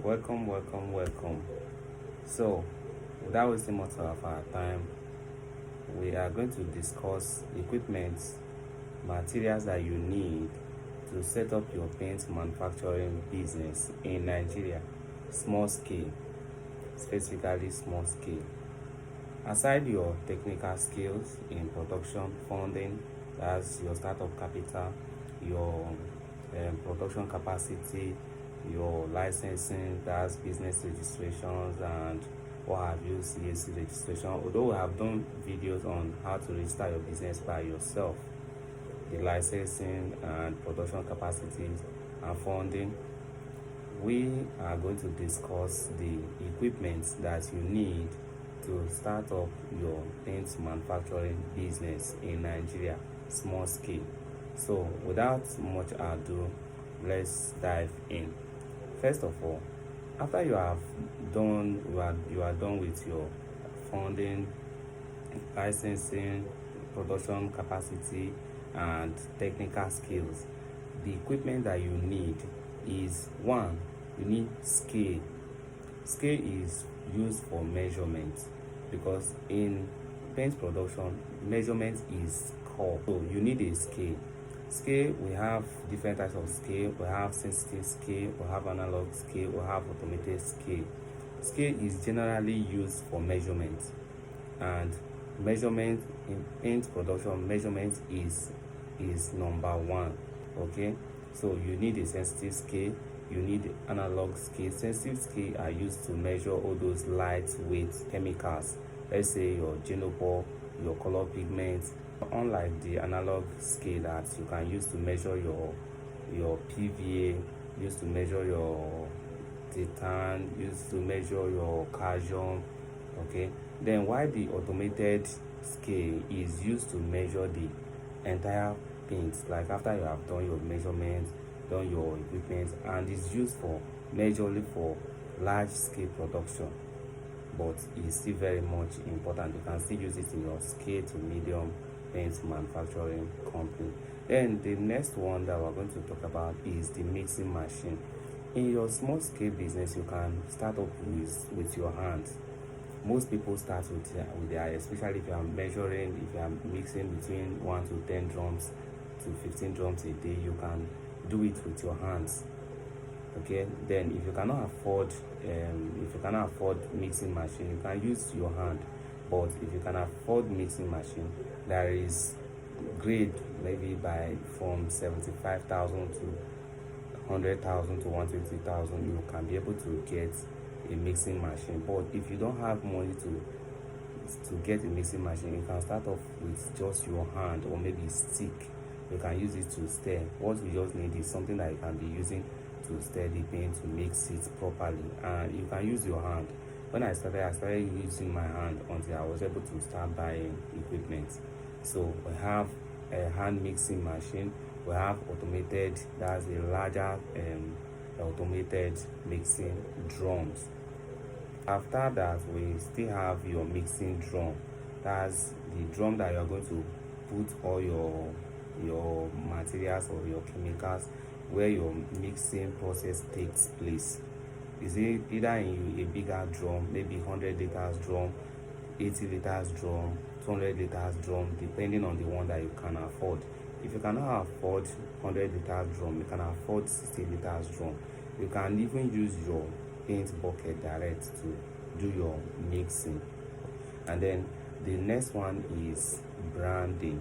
Welcome. So, without wasting much of our time, we are going to discuss equipment, materials that you need to set up your paint manufacturing business in Nigeria, small scale, specifically small scale. Aside your technical skills in production, funding, that's your startup capital, your production capacity, your licensing, that's business registrations and what have you, CAC registration. Although we have done videos on how to register your business by yourself, the licensing and production capacities and funding, we are going to discuss the equipment that you need to start up your paint manufacturing business in Nigeria, small scale. So without much ado, let's dive in. First of all, after you are done with your funding, licensing, production capacity and technical skills, the equipment that you need is one, you need scale. Scale is used for measurement because in paint production, measurement is core. So you need a scale. Scale, we have different types of scale. We have sensitive scale, we have analog scale, we have automated scale. Scale is generally used for measurement, and measurement in paint production, measurement is number one. Okay, so you need a sensitive scale, you need analog scale. Sensitive scale are used to measure all those lightweight chemicals, let's say your genopol, your color pigments. Unlike the analog scale that you can use to measure your PVA, use to measure your titan, use to measure your calcium. Okay, then why the automated scale is used to measure the entire paint, like after you have done your measurements, done your equipment, and is used for majorly for large scale production, but it's still very much important. You can still use it in your scale to medium paint manufacturing company. Then the next one that we're going to talk about is the mixing machine. In your small scale business, you can start up with your hands. Most people start with their, especially if you are measuring, if you are mixing between 1 to 10 drums to 15 drums a day, you can do it with your hands. Okay, then if you cannot afford mixing machine, you can use your hand. But if you can afford mixing machine, there is grade maybe by from 75,000 to 100,000 to 120,000. You can be able to get a mixing machine. But if you don't have money to get a mixing machine, you can start off with just your hand or maybe stick. You can use it to stir. What you just need is something that you can be using to stir the paint to mix it properly, and you can use your hand. When I started using my hand until I was able to start buying equipment. So we have a hand mixing machine, we have automated, that's a larger automated mixing drums. After that, we still have your mixing drum. That's the drum that you're going to put all your materials or your chemicals, where your mixing process takes place. Is it either in a bigger drum, maybe 100 liters drum, 80 liters drum, 200 liters drum, depending on the one that you can afford. If you cannot afford 100 liters drum, you can afford 60 liters drum. You can even use your paint bucket direct to do your mixing. And then the next one is branding.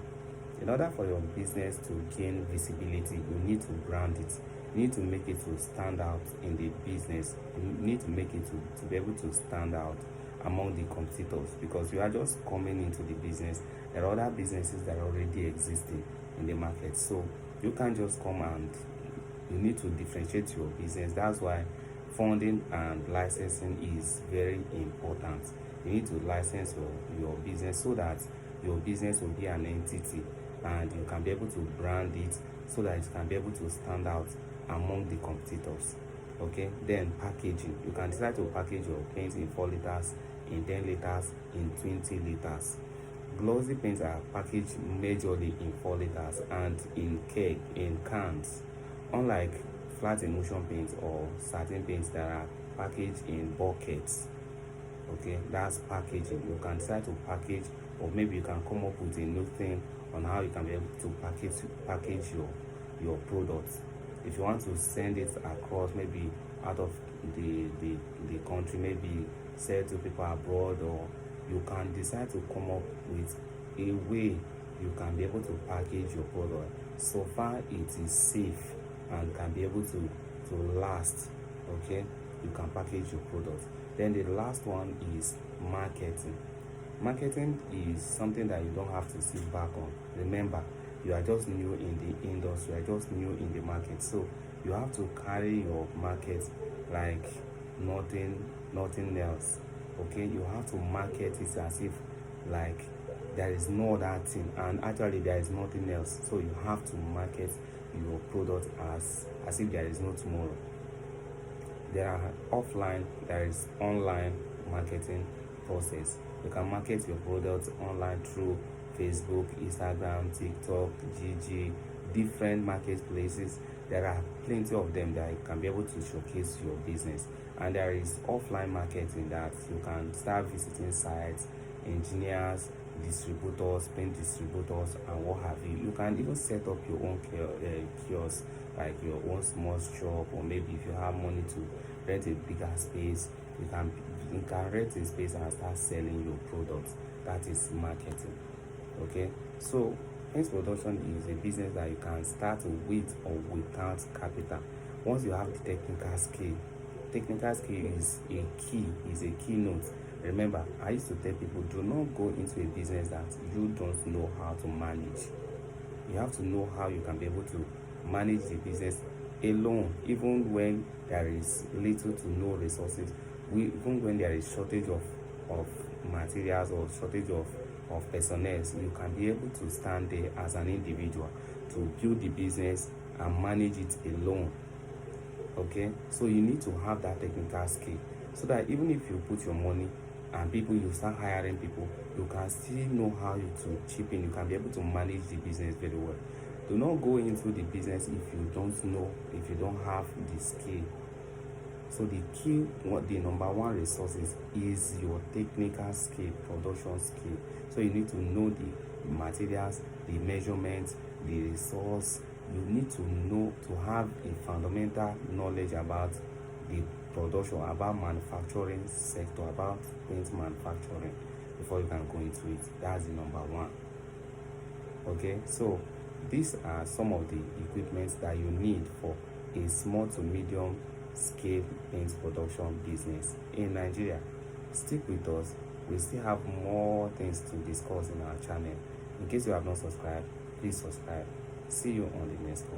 In order for your business to gain visibility, you need to brand it. You need to make it to stand out in the business. You need to make it to be able to stand out among the competitors, because you are just coming into the business. There are other businesses that are already existing in the market. So you can't just come, and you need to differentiate your business. That's why funding and licensing is very important. You need to license your business so that your business will be an entity, and you can be able to brand it so that it can be able to stand out among the competitors. Okay, then packaging. You can decide to package your paint in 4 liters, in 10 liters, in 20 liters. Glossy paints are packaged majorly in 4 liters and in cans. Unlike flat emulsion paints or satin paints that are package in buckets. Okay, that's packaging. You can decide to package, or maybe you can come up with a new thing on how you can be able to package your products. If you want to send it across, maybe out of the country, maybe sell to people abroad, or you can decide to come up with a way you can be able to package your product so far it is safe and can be able to last. Okay, you can package your product. Then the last one is marketing. Marketing is something that you don't have to sit back on. Remember, you are just new in the industry, you are just new in the market, so you have to carry your market like nothing else. Okay, you have to market it as if like there is no other thing, and actually there is nothing else. So you have to market your product as if there is no tomorrow. There are offline, there is online marketing process. You can market your products online through Facebook, Instagram, TikTok, GG, different marketplaces. There are plenty of them that you can be able to showcase your business. And there is offline marketing that you can start visiting sites, engineers, distributors, paint distributors, and what have you. You can even set up your own kiosk, like your own small shop, or maybe if you have money to rent a bigger space, you can rent a space and start selling your products. That is marketing. Okay, so paint production is a business that you can start with or without capital. Once you have the technical skill is a keynote. Remember, I used to tell people, do not go into a business that you don't know how to manage. You have to know how you can be able to manage the business alone, even when there is little to no resources, even when there is shortage of materials or shortage of personnel. You can be able to stand there as an individual to build the business and manage it alone. Okay, so you need to have that technical skill, so that even if you put your money and you start hiring people, you can still know how to chip in. You can be able to manage the business very well. Do not go into the business if you don't know, if you don't have the skill. So the number one resources is your technical skill, production skill. So you need to know the materials, the measurements, the resource. You need to know, to have a fundamental knowledge about the production, about manufacturing sector, about paint manufacturing, before you can go into it. That's the number one. Okay, so these are some of the equipments that you need for a small to medium scale paint production business in Nigeria. Stick with us, we still have more things to discuss in our channel. In case you have not subscribed, please subscribe. See you on the next one.